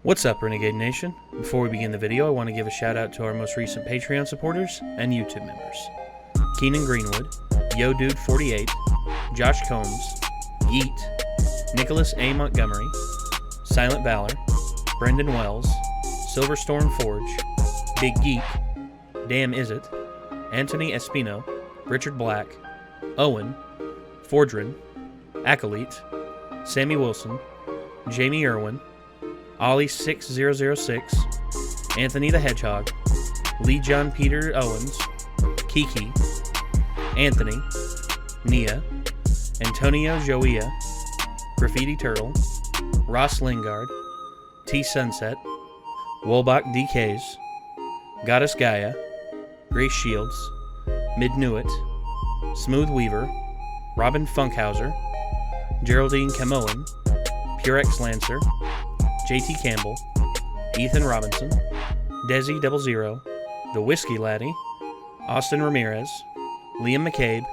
What's up, Renegade Nation? Before we begin the video, I want to give a shout out to our most recent Patreon supporters and YouTube members. Keenan Greenwood, YoDude48, Josh Combs, Yeet, Nicholas A. Montgomery, Silent Valor, Brendan Wells, Silverstorm Forge, Big Geek, Damn Is It, Anthony Espino, Richard Black, Owen, Fordrin, Acoleyte, Sammy Wilson, Jamie Irwin, Ollie6006, Anthony the Hedgehog, Lee John Peter Owens, Kiki, Anthony, Nia, Antonio Joia, Graffiti Turtle, Ross Lingard, T Sunset, Wolbach DKs, Goddess Gaia, Grace Shields, Midnewit, Smooth Weaver, Robin Funkhauser, Geraldine Camoan, Purex Lancer, JT Campbell, Ethan Robinson, Desi 00, The Whiskey Laddie, Austin Ramirez, Liam McCabe,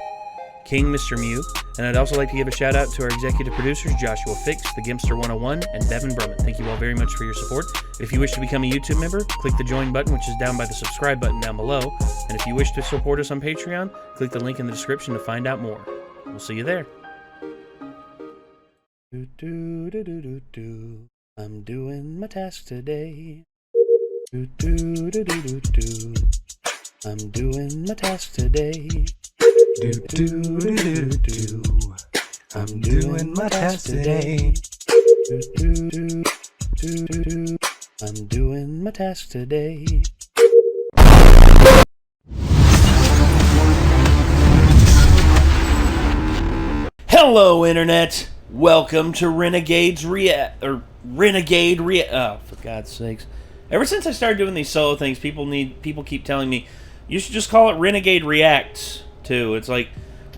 King Mr. Mew, and I'd also like to give a shout out to our executive producers Joshua Fix, The Gimpster 101, and Bevan Berman. Thank you all very much for your support. If you wish to become a YouTube member, click the join button, which is down by the subscribe button down below, and if you wish to support us on Patreon, click the link in the description to find out more. We'll see you there. I'm doing my task today. I'm doing my task today. I'm doing my task today. I'm doing my task today. Hello, Internet. Welcome to Renegade oh, for God's sakes. Ever since I started doing these solo things, people keep telling me, you should just call it Renegade Reacts, too. It's like,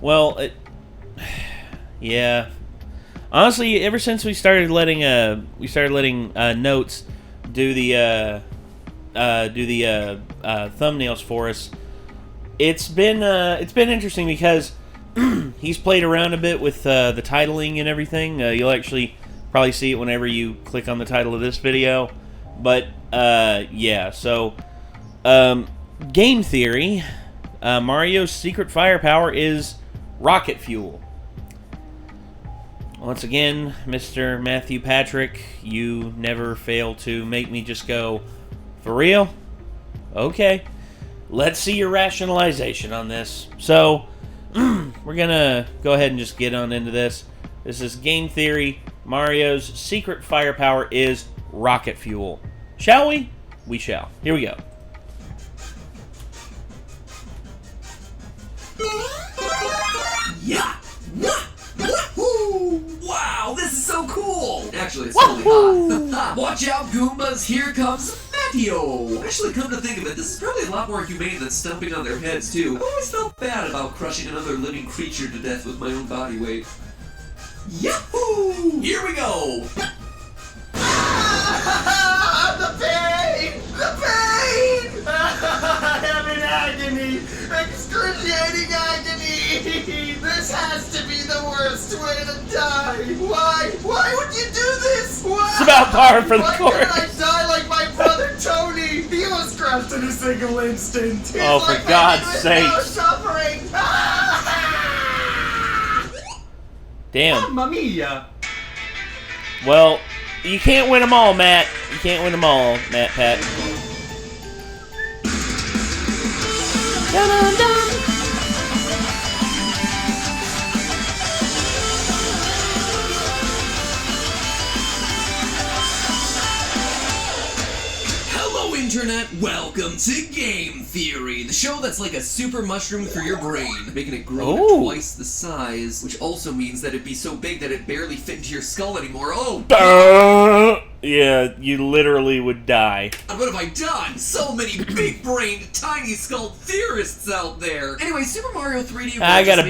well, yeah. Honestly, ever since we started letting Notes do the thumbnails for us, it's been interesting because he's played around a bit with the titling and everything. You'll actually probably see it whenever you click on the title of this video. But, yeah, so, game theory, Mario's secret firepower is rocket fuel. Once again, Mr. Matthew Patrick, you never fail to make me just go, for real? Okay. Let's see your rationalization on this. So, we're gonna go ahead and just get on into this. This is game theory. Mario's secret firepower is rocket fuel. Shall we? We shall. Here we go. Yeah! Woohoo! Wow, this is so cool! Actually, it's really hot. Watch out, Goombas! Here comes Mateo! Actually, come to think of it, this is probably a lot more humane than stomping on their heads, too. I've always felt bad about crushing another living creature to death with my own body weight. Yahoo! Here we go! The pain! The pain! I'm in agony! Excruciating agony! This has to be the worst way to die! Why? Why would you do this? Why? It's about par for the course. Why couldn't I die like my brother Tony? He was crushed in a single instant. He's Oh, for like God's with sake. no suffering! Damn. Mamma mia! Well, you can't win them all, Matt. You can't win them all, Matt Pat. Dun-dun-dun. Hello, Internet! Welcome to Game Theory, the show that's like a super mushroom for your brain, making it grow to twice the size, which also means that it'd be so big that it barely fit into your skull anymore. Oh! Yeah, you literally would die. What have I done? So many big-brained, tiny-skulled theorists out there. Anyway, Super Mario 3D. I got a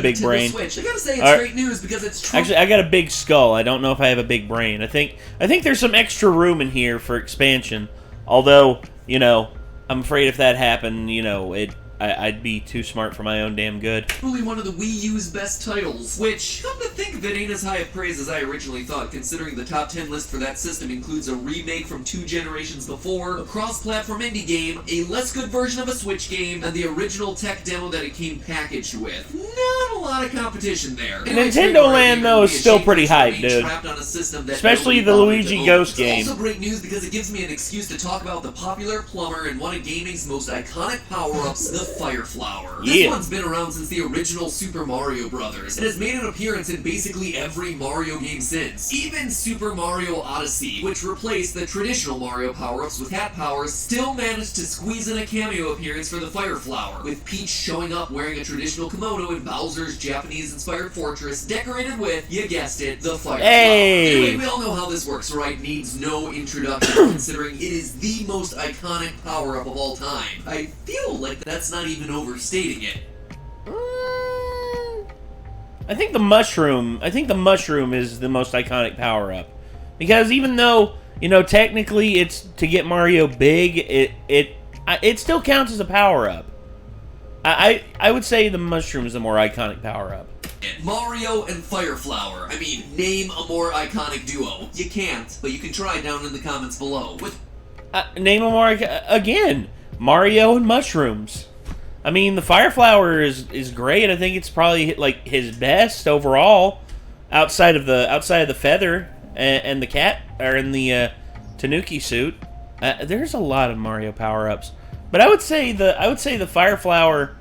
big brain. Switch. I gotta say it's great news because it's true. Actually, I got a big skull. I don't know if I have a big brain. I think there's some extra room in here for expansion. Although, you know, I'm afraid if that happened, you know, I'd be too smart for my own damn good. Probably one of the Wii U's best titles, which, come to think of it, ain't as high of praise as I originally thought, considering the top 10 list for that system includes a remake from 2 generations before, a cross-platform indie game, a less good version of a Switch game, and the original tech demo that it came packaged with. Not a lot of competition there. Nintendo Land, though, is still pretty hype, dude. Especially the Luigi Ghost game. It's also great news because it gives me an excuse to talk about the popular plumber and one of gaming's most iconic power-ups, the Fire Flower. This one's been around since the original Super Mario Bros. and has made an appearance in basically every Mario game since. Even Super Mario Odyssey, which replaced the traditional Mario power-ups with cat powers, still managed to squeeze in a cameo appearance for the Fire Flower, with Peach showing up wearing a traditional kimono in Bowser's Japanese-inspired fortress, decorated with, you guessed it, the Fire Flower. Anyway, we all know how this works, right? Needs no introduction, considering it is the most iconic power-up of all time. I feel like that's not even overstating it. I think the mushroom is the most iconic power-up. Because even though, you know, technically it's to get Mario big, it still counts as a power-up. I would say the mushroom is the more iconic power-up. Mario and Fire Flower. I mean, name a more iconic duo. You can't, but you can try down in the comments below. Name a more again, Mario and mushrooms. I mean, the Fire Flower is great. I think it's probably like his best overall, outside of the feather and the cat, or in the Tanuki suit. There's a lot of Mario power-ups, but I would say the Fire Flower.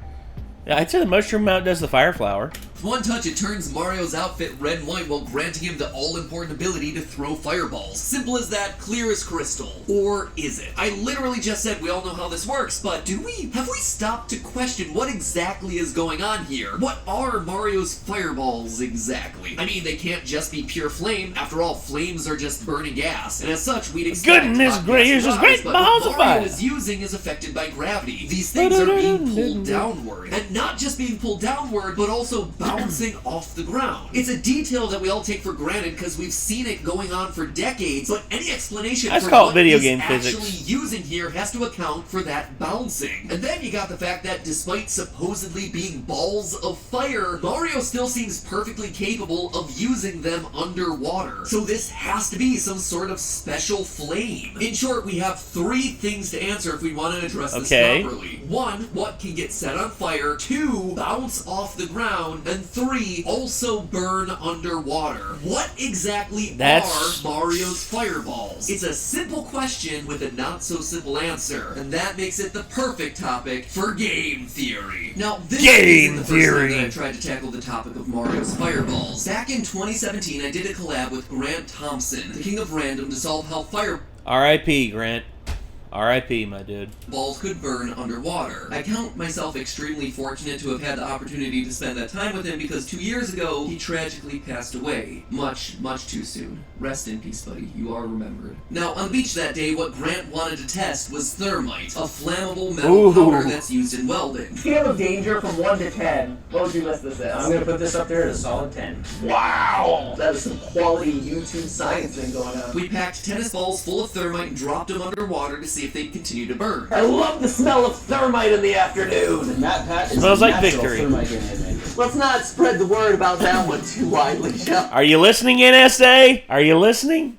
I'd say the mushroom outdoes the Fire Flower. With one touch, it turns Mario's outfit red and white while granting him the all-important ability to throw fireballs. Simple as that, clear as crystal. Or is it? I literally just said we all know how this works, but have we stopped to question what exactly is going on here? What are Mario's fireballs exactly? I mean, they can't just be pure flame. After all, flames are just burning gas. And as such, we'd expect goodness gracious, great balls of fire! What Mario is using is affected by gravity. These things are being pulled downward. And not just being pulled downward, but also bouncing off the ground. It's a detail that we all take for granted because we've seen it going on for decades, but any explanation for what video he's game actually physics. using here has to account for that bouncing. And then you got the fact that despite supposedly being balls of fire, Mario still seems perfectly capable of using them underwater. So this has to be some sort of special flame. In short, we have 3 things to answer if we want to address this properly. 1, what can get set on fire? 2, bounce off the ground? And 3, also burn underwater. What exactly are Mario's fireballs? It's a simple question with a not-so-simple answer, and that makes it the perfect topic for game theory. Now, this isn't the first time that I've tried to tackle the topic of Mario's fireballs. Back in 2017, I did a collab with Grant Thompson, the king of random, to solve how R.I.P. Grant. R.I.P., my dude. Balls could burn underwater. I count myself extremely fortunate to have had the opportunity to spend that time with him because 2 years ago, he tragically passed away. Much, much too soon. Rest in peace, buddy. You are remembered. Now, on the beach that day, what Grant wanted to test was Thermite, a flammable metal powder that's used in welding. Scale of danger from 1 to 10. What would you list this as? I'm going to put this up there at a solid 10. Wow! That is some quality YouTube science thing going on. We packed tennis balls full of Thermite and dropped them underwater to see if they'd continue to burn. I love the smell of Thermite in the afternoon! Matt Pat is smells like natural victory. Thermite in it. Let's not spread the word about that one too widely, shall we? Are you listening, NSA? Are you listening?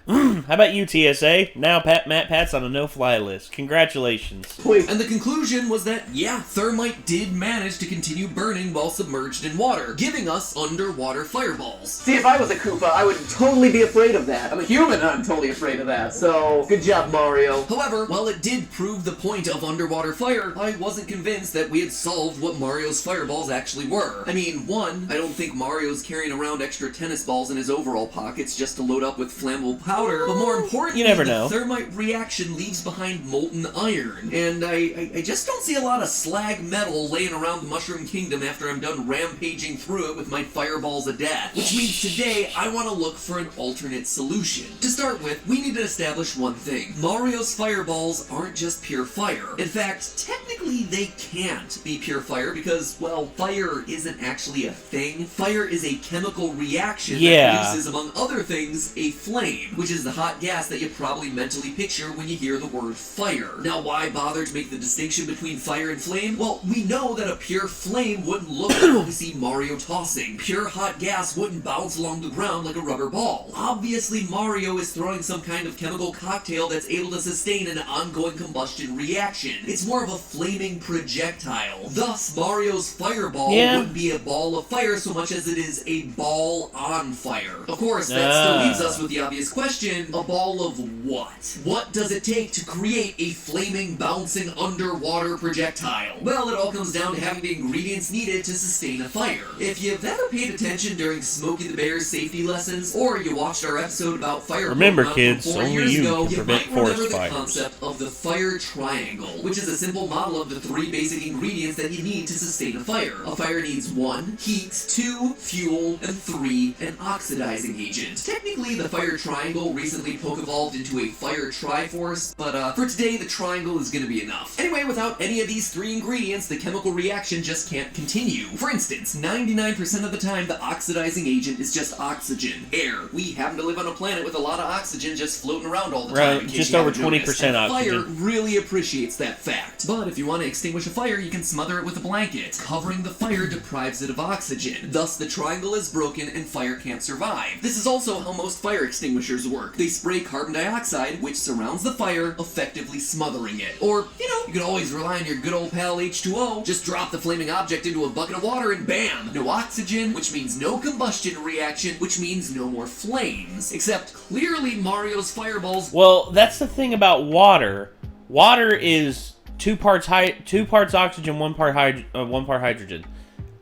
How about you, TSA? Now Matt Pat's on a no-fly list. Congratulations. Please. And the conclusion was that, yeah, Thermite did manage to continue burning while submerged in water, giving us underwater fireballs. See, if I was a Koopa, I would totally be afraid of that. I'm a human and I'm totally afraid of that. So, good job, Mario. However, while it did prove the point of underwater fire, I wasn't convinced that we had solved what Mario's fireballs actually were. I mean, 1, I don't think Mario's carrying around extra tennis balls in his overall pockets just to load up with flammable powder, but more importantly, you never know. The Thermite reaction leaves behind molten iron, and I just don't see a lot of slag metal laying around the Mushroom Kingdom after I'm done rampaging through it with my fireballs of death. Which means today, I want to look for an alternate solution. To start with, we need to establish one thing. Mario's fireballs aren't just pure fire. In fact, technically technically they can't be pure fire because, well, fire isn't actually a thing. Fire is a chemical reaction that produces, among other things, a flame, which is the hot gas that you probably mentally picture when you hear the word fire. Now, why bother to make the distinction between fire and flame? Well, we know that a pure flame wouldn't look like what we see Mario tossing. Pure hot gas wouldn't bounce along the ground like a rubber ball. Obviously, Mario is throwing some kind of chemical cocktail that's able to sustain an ongoing combustion reaction. It's more of a flaming projectile. Thus, Mario's fireball wouldn't be a ball of fire so much as it is a ball on fire. Of course, that still leaves us with the obvious question, a ball of what? What does it take to create a flaming, bouncing underwater projectile? Well, it all comes down to having the ingredients needed to sustain a fire. If you've ever paid attention during Smokey the Bear's safety lessons, or you watched our episode about fire Remember, Pokemon kids, from 4 only years you ago, can you prevent might remember forest the fires. concept of the fire triangle, which is a simple model of the 3 basic ingredients that you need to sustain a fire. A fire needs 1, heat, 2, fuel, and 3, an oxidizing agent. Technically, the fire triangle recently poke-evolved into a fire triforce, but for today, the triangle is gonna be enough. Anyway, without any of these 3 ingredients, the chemical reaction just can't continue. For instance, 99% of the time, the oxidizing agent is just oxygen, air. We happen to live on a planet with a lot of oxygen just floating around all the time. Right, just over 20% oxygen. Fire really appreciates that fact. But if you want to extinguish a fire, you can smother it with a blanket. Covering the fire deprives it of oxygen. Thus, the triangle is broken and fire can't survive. This is also how most fire extinguishers work. They spray carbon dioxide, which surrounds the fire, effectively smothering it. Or, you can always rely on your good old pal H2O. Just drop the flaming object into a bucket of water and bam! No oxygen, which means no combustion reaction, which means no more flames. Except, clearly Mario's fireballs... Well, that's the thing about water. Water is 2 parts oxygen, 1 part hydrogen,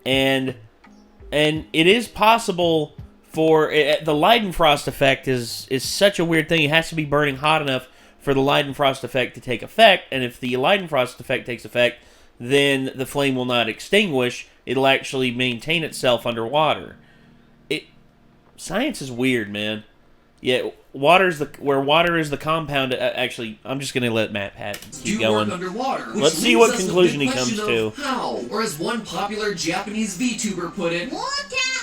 and it is possible for the Leidenfrost effect is such a weird thing. It has to be burning hot enough for the Leidenfrost effect to take effect, and if the Leidenfrost effect takes effect, then the flame will not extinguish. It'll actually maintain itself underwater. Science is weird, man. Yeah, water is the compound. Actually, I'm just gonna let Matt Pat keep going. Underwater, Let's see what conclusion he comes to. How? Or as one popular Japanese VTuber put it, Water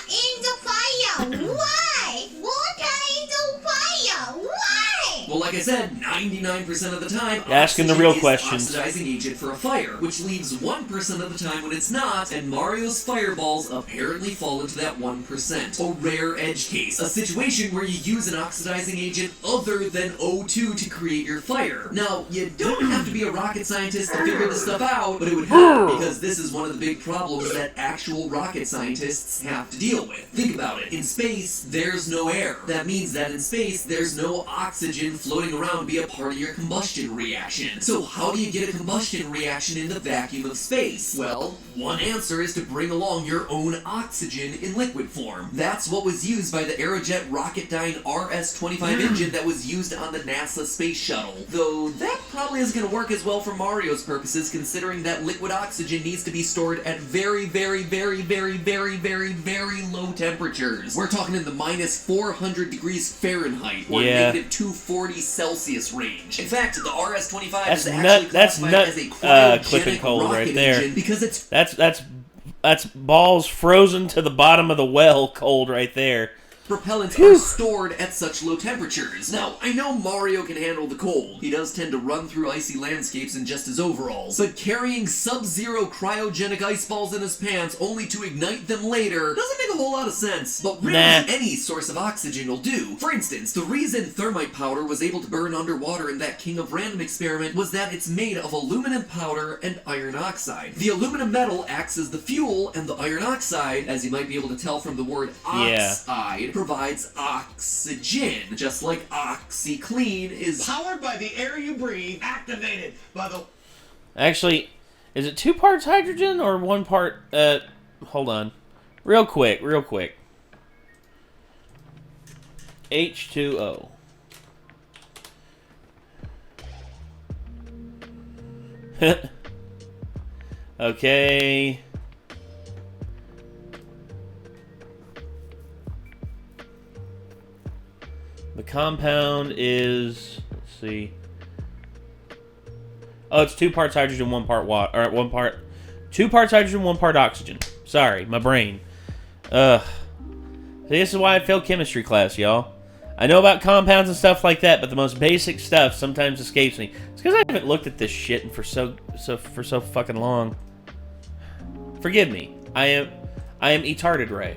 in the fire! Why? Water in the fire! Why? well, like I said, 99% of the time, You're asking the real oxygen is questions. oxidizing agent for a fire, which leaves 1% of the time when it's not, and Mario's fireballs apparently fall into that 1%. A rare edge case, a situation where you use an oxidizing agent other than O2 to create your fire. Now, you don't have to be a rocket scientist to figure this stuff out, but it would help, because this is one of the big problems that actual rocket scientists have to deal with. Think about it. In space, there's no air. That means that in space, there's no oxygen floating around to be a part of your combustion reaction. So how do you get a combustion reaction in the vacuum of space? Well, one answer is to bring along your own oxygen in liquid form. That's what was used by the Aerojet Rocketdyne RS-25 engine that was used on the NASA space shuttle. Though that probably isn't going to work as well for Mario's purposes, considering that liquid oxygen needs to be stored at very, very, very, very, very, very, very low temperatures. We're talking in the minus 400 degrees Fahrenheit or negative 240 Celsius range. In fact, the RS-25 is actually classified as a cryogenic rocket engine because it's that's balls frozen to the bottom of the well cold right there. propellants are stored at such low temperatures. Now, I know Mario can handle the cold. He does tend to run through icy landscapes in just his overalls. But carrying sub-zero cryogenic ice balls in his pants only to ignite them later doesn't make a whole lot of sense. But really, any source of oxygen will do. For instance, the reason thermite powder was able to burn underwater in that King of Random experiment was that it's made of aluminum powder and iron oxide. The aluminum metal acts as the fuel, and the iron oxide, as you might be able to tell from the word oxide, provides oxygen, just like OxyClean is Powered by the air you breathe, activated by the... Actually, is it 2 parts hydrogen or 1 part... hold on. Real quick. H2O. Okay. The compound is, let's see. Oh, it's 2 parts hydrogen, 1 part water, or 2 parts hydrogen, 1 part oxygen. Sorry, my brain. Ugh. This is why I failed chemistry class, y'all. I know about compounds and stuff like that, but the most basic stuff sometimes escapes me. It's because I haven't looked at this shit for so fucking long. Forgive me. I am retarded, Ray.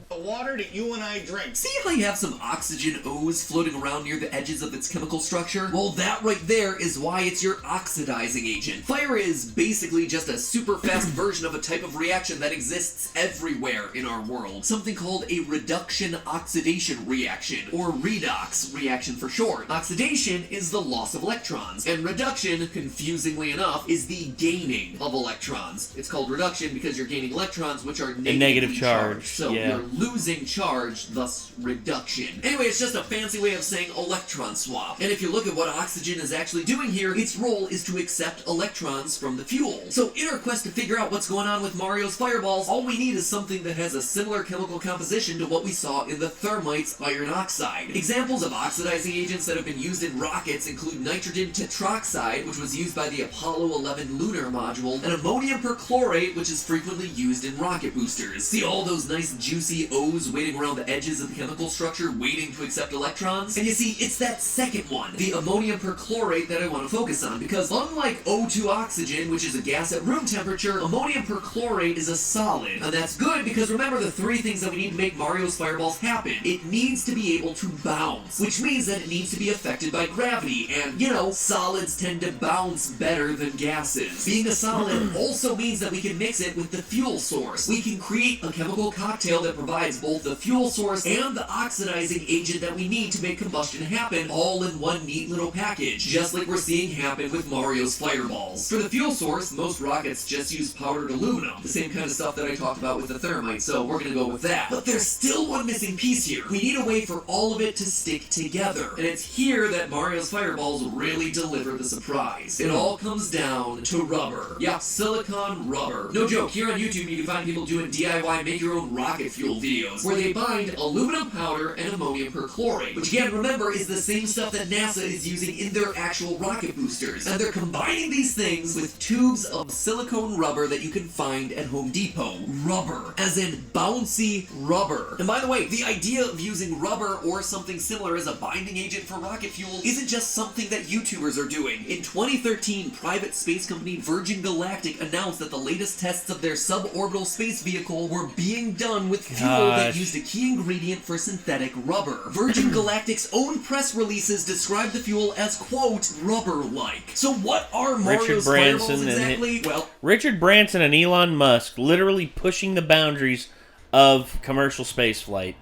The water that you and I drink. See how you have some oxygen O's floating around near the edges of its chemical structure? Well, that right there is why it's your oxidizing agent. Fire is basically just a super fast version of a type of reaction that exists everywhere in our world. Something called a reduction-oxidation reaction, or redox reaction for short. Oxidation is the loss of electrons, and reduction, confusingly enough, is the gaining of electrons. It's called reduction because you're gaining electrons which are negative charge. So yeah. you're losing charge, thus reduction. Anyway, it's just a fancy way of saying electron swap. And if you look at what oxygen is actually doing here, its role is to accept electrons from the fuel. So in our quest to figure out what's going on with Mario's fireballs, all we need is something that has a similar chemical composition to what we saw in the Thermite's iron oxide. Examples of oxidizing agents that have been used in rockets include nitrogen tetroxide, which was used by the Apollo 11 lunar module, and ammonium perchlorate, which is frequently used in rocket boosters. See all those nice juicy O's waiting around the edges of the chemical structure waiting to accept electrons? And you see, it's that second one, the ammonium perchlorate, that I want to focus on, because unlike O2 oxygen, which is a gas at room temperature, ammonium perchlorate is a solid. And that's good because remember the 3 things that we need to make Mario's fireballs happen. It needs to be able to bounce, which means that it needs to be affected by gravity, and, you know, solids tend to bounce better than gases. Being a solid also means that we can mix it with the fuel source. We can create a chemical cocktail that provides both the fuel source and the oxidizing agent that we need to make combustion happen all in one neat little package, just like we're seeing happen with Mario's fireballs. For the fuel source, most rockets just use powdered aluminum, the same kind of stuff that I talked about with the thermite, so we're gonna go with that. But there's still one missing piece here. We need a way for all of it to stick together, and it's here that Mario's fireballs really deliver the surprise. It all comes down to rubber. Yeah, silicon rubber. No joke, here on YouTube you can find people doing DIY make your own rocket fuel videos, where they bind aluminum powder and ammonium perchlorate, which again, remember, is the same stuff that NASA is using in their actual rocket boosters. And they're combining these things with tubes of silicone rubber that you can find at Home Depot. Rubber, as in bouncy rubber. And by the way, the idea of using rubber or something similar as a binding agent for rocket fuel isn't just something that YouTubers are doing. In 2013, private space company Virgin Galactic announced that the latest tests of their suborbital space vehicle were being done with fuel that used a key ingredient for synthetic rubber. Virgin Galactic's own press releases describe the fuel as, quote, rubber-like. So what are Mario's fireballs exactly? Well, Richard Branson and Elon Musk literally pushing the boundaries of commercial spaceflight.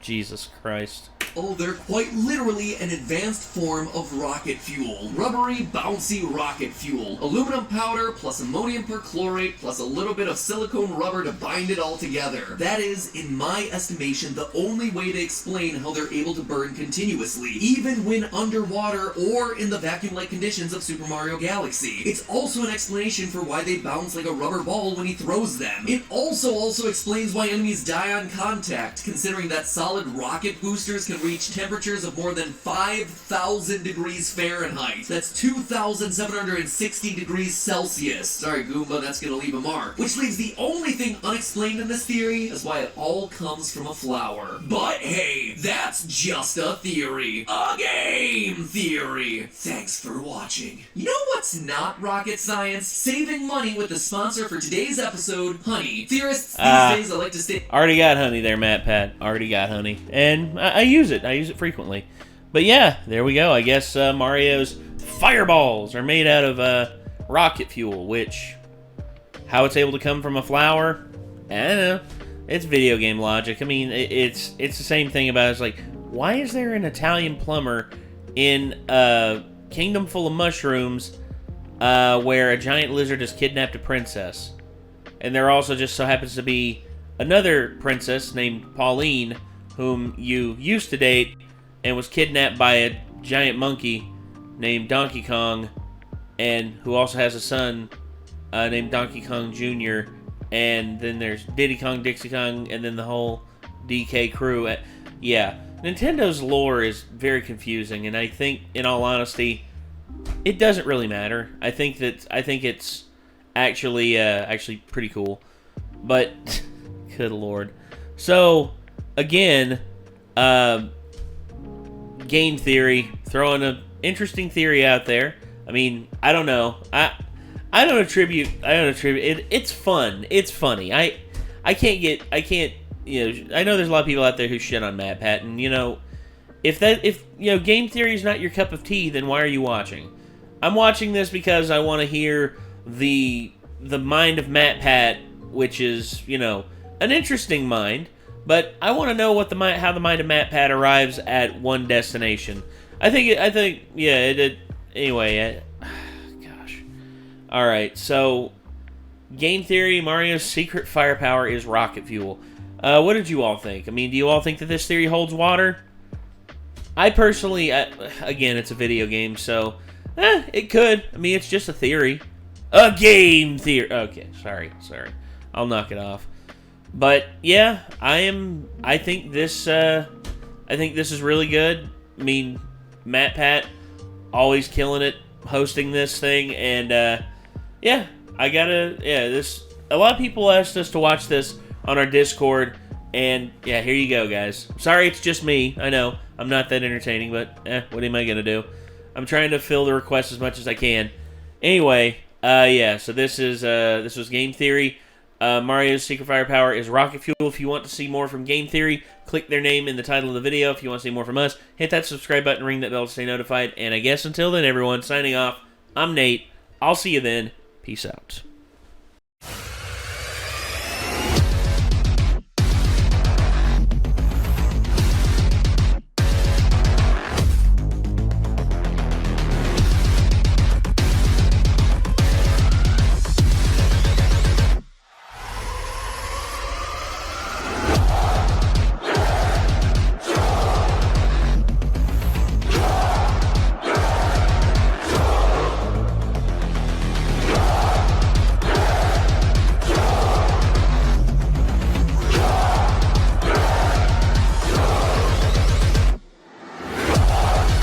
Jesus Christ. Oh, they're quite literally an advanced form of rocket fuel. Rubbery, bouncy rocket fuel. Aluminum powder plus ammonium perchlorate plus a little bit of silicone rubber to bind it all together. That is, in my estimation, the only way to explain how they're able to burn continuously, even when underwater or in the vacuum-like conditions of Super Mario Galaxy. It's also an explanation for why they bounce like a rubber ball when he throws them. It also explains why enemies die on contact, considering that solid rocket boosters can reach temperatures of more than 5,000 degrees Fahrenheit. That's 2,760 degrees Celsius. Sorry, Goomba, that's gonna leave a mark. Which leaves the only thing unexplained in this theory is why it all comes from a flower. But hey, that's just a theory. A game theory. Thanks for watching. You know what's not rocket science? Saving money with the sponsor for today's episode, honey. Theorists these days I like to stay... Already got honey there, Matt Pat. Already got honey. And I use it. I use it frequently. But yeah, there we go. I guess Mario's fireballs are made out of rocket fuel, which... How it's able to come from a flower? I don't know. It's video game logic. I mean, it's the same thing about... It's like, why is there an Italian plumber in a kingdom full of mushrooms where a giant lizard has kidnapped a princess? And there also just so happens to be another princess named Pauline, whom you used to date, and was kidnapped by a giant monkey named Donkey Kong, and who also has a son named Donkey Kong Jr., and then there's Diddy Kong, Dixie Kong, and then the whole DK crew. Yeah, Nintendo's lore is very confusing, and I think, in all honesty, it doesn't really matter. I think it's actually pretty cool. But good lord. So again, game theory, throwing an interesting theory out there. I mean, I don't know. I don't attribute it. It's fun. It's funny. I can't, you know, I know there's a lot of people out there who shit on MatPat, and you know, if you know, game theory is not your cup of tea, then why are you watching? I'm watching this because I want to hear the mind of MatPat, which is, you know, an interesting mind, but I want to know what how the mind of MatPat arrives at one destination. Anyway, gosh. All right, so game theory: Mario's secret firepower is rocket fuel. What did you all think? I mean, do you all think that this theory holds water? I personally, again, it's a video game, so it could. I mean, it's just a theory. A game theory. Okay, sorry. I'll knock it off. But yeah, I think this is really good. I mean, MatPat always killing it hosting this thing, and a lot of people asked us to watch this on our Discord, and yeah, here you go, guys. Sorry it's just me. I know I'm not that entertaining, but what am I gonna do? I'm trying to fill the requests as much as I can. Anyway, so this was game theory. Mario's secret firepower is rocket fuel. If you want to see more from game theory, click their name in the title of the video. If you want to see more from us, hit that subscribe button, ring that bell to stay notified. And I guess until then, everyone, signing off. I'm Nate. I'll see you then. Peace out.